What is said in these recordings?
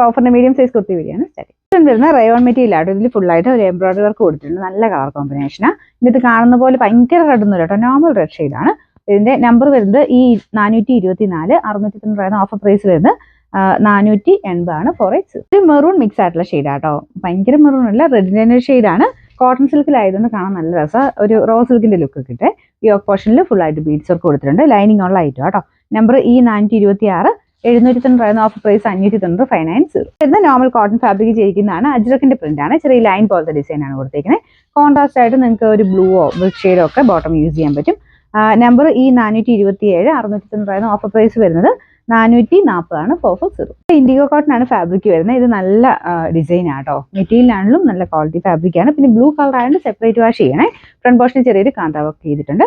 ഓഫറിന്റെ medium size kurti വീഡിയോയാണ് start വരുന്ന rayon material ആട്ടോ. ഇതിൽ ഫുള്ളായിട്ട് ഒരു എംബ്രോയിഡറി വർക്ക് കൊടുത്തിട്ടുണ്ട്. നല്ല കളർ കോമ്പിനേഷനാണ്. ഇതിനകത്ത് കാണുന്ന പോലെ ഭയങ്കര റെഡ് ഒന്നും കേട്ടോ, നോർമൽ റെഡ് ഷെയ്ഡാണ്. ഇതിന്റെ നമ്പർ വരുന്നത് ഈ 424 690 ഓഫർ പ്രൈസ് വരുന്നത് 480 ആണ്. 4X ഒരു മെറൂൺ മിക്സ് ആയിട്ടുള്ള ഷെയ്ഡാട്ടോ. ഭയങ്കര മെറൂൺ അല്ല, റെഡിന്റെ ഷെയ്ഡാണ്. കോട്ടൺ സിൽക്കിലായതുകൊണ്ട് കാണാൻ നല്ല രസം. ഒരു റോ സിൽക്കിന്റെ ലുക്ക് കിട്ടെ. യോക്ക് പോർഷനിൽ ഫുൾ ആയിട്ട് ബീഡ്സ് വർക്ക് കൊടുത്തിട്ടുണ്ട്. ലൈനിങ് ഉള്ള ഐറ്റം കേട്ടോ. നമ്പർ ഈ 426 790 ഓഫർ പ്രൈസ് 590 590. ഇത് നോർമൽ കോട്ടൺ ഫാബ്രിക് ചെയ്യിക്കുന്നതാണ്. അജ്രക്കിന്റെ പ്രിന്റ് ആണ്. ചെറിയ ലൈൻ പോലത്തെ ഡിസൈൻ ആണ് കൊടുത്തേക്കുന്നത്. കോൺട്രാസ്റ്റ് ആയിട്ട് നിങ്ങൾക്ക് ഒരു ബ്ലൂവോ ബ്രിക്ക് ഷെയ്ഡോ ഒക്കെ ബോട്ടം യൂസ് ചെയ്യാൻ പറ്റും. നമ്പർ ഈ 427 690 ഓഫർ പ്രൈസ് വരുന്നത് 440 ആണ്. 440. ഇൻഡിഗോ കോട്ടൺ ആണ് ഫാബ്രിക് വരുന്നത്. ഇത് നല്ല ഡിസൈൻ ആട്ടോ. മെറ്റീരിയലാണെങ്കിലും നല്ല ക്വാളിറ്റി ഫാബ്രിക് ആണ്. പിന്നെ ബ്ലൂ കളർ ആയതുകൊണ്ട് സെപ്പറേറ്റ് വാഷ് ചെയ്യണേ. ഫ്രണ്ട് പോർഷനിൽ ചെറിയൊരു കാന്ത വർക്ക് ചെയ്തിട്ടുണ്ട്.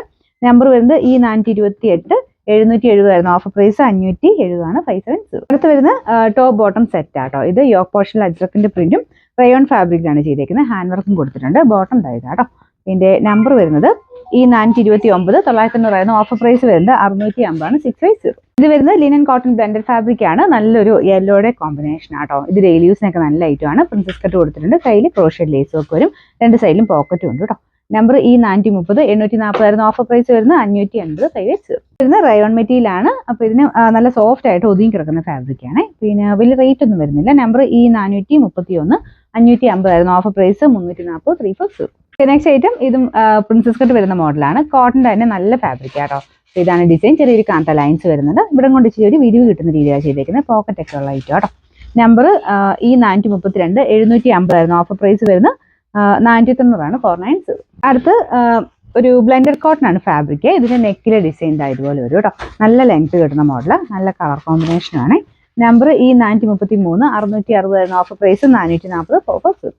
നമ്പർ വരുന്നത് ഈ 428 770 ഓഫർ പ്രൈസ് 570 ആണ്. 570. അടുത്ത് വരുന്ന ടോപ്പ് ബോട്ടം സെറ്റ് ആട്ടോ. ഇത് യോക്ക് പോർഷനിൽ അജ്രക്കിന്റെ പ്രിന്റും റയോൺ ഫാബ്രിക്കിലാണ് ചെയ്തേക്കുന്നത്. ഹാൻഡ് വർക്കും കൊടുത്തിട്ടുണ്ട്. ബോട്ടം ഇതാട്ടോ. ഇതിന്റെ നമ്പർ വരുന്നത് ഈ 429 990 ഓഫർ പ്രൈസ് വരുന്നത് 650 ആണ്. 650. ഇത് വരുന്നത് ലിനൻ കോട്ടൺ ബ്ലെൻഡഡ് ഫാബ്രിക് ആണ്. നല്ലൊരു യെല്ലോയുടെ കോമ്പിനേഷൻ ആട്ടോ. ഇത് ഡെയിലി യൂസിനൊക്കെ നല്ല ഐറ്റം ആണ്. പ്രിൻസസ് കട്ട് കൊടുത്തിട്ടുണ്ട്. കയ്യിൽ ക്രോഷഡ് ലേസ് വർക്ക് വരും. രണ്ട് സൈഡിലും പോക്കറ്റും ഉണ്ട് കേട്ടോ. നമ്പർ ഈ 430 840 ഓഫർ പ്രൈസ് വരുന്നത് 580. 5X വരുന്ന റയോൺ മെറ്റീരിയൽ ആണ്. അപ്പൊ ഇതിന് നല്ല സോഫ്റ്റ് ആയിട്ട് ഒതുങ്ങി കിടക്കുന്ന ഫാബ്രിക് ആണ്. പിന്നെ വലിയ റേറ്റ് ഒന്നും വരുന്നില്ല. നമ്പർ ഈ 431 550 ഓഫർ പ്രൈസ് 340. 340. നെക്സ്റ്റ് ഐറ്റം ഇതും പ്രിൻസസ് കട്ട് വരുന്ന മോഡലാണ്. കോട്ടൻ്റെ തന്നെ നല്ല ഫാബ്രിക് ആട്ടോ. ഇതാണ് ഡിസൈൻ. ചെറിയൊരു കാന്ത ലൈൻസ് വരുന്നത്. ഇവിടെ കൊണ്ട് ഇച്ചിരി ഒരു വിരിവ് കിട്ടുന്ന രീതിയിലാണ് ചെയ്തേക്കുന്നത്. പോക്കറ്റ് ഒക്കെ ഉള്ള ഐറ്റം കേട്ടോ. നമ്പർ ഈ 432 750 ഓഫർ പ്രൈസ് വരുന്ന 490 ആണ്. 490. അടുത്ത് ഒരു ബ്ലെൻഡഡ് കോട്ടൺ ആണ് ഫാബ്രിക്. ഇതിന്റെ നെക്കിലെ ഡിസൈൻ ഇതുപോലെ വരും കേട്ടോ. നല്ല ലെങ്ത് കിട്ടുന്ന മോഡൽ. നല്ല കളർ കോമ്പിനേഷൻ ആണ്. നമ്പർ ഈ 433 660 ഓഫർ പ്രൈസ് 440. 440.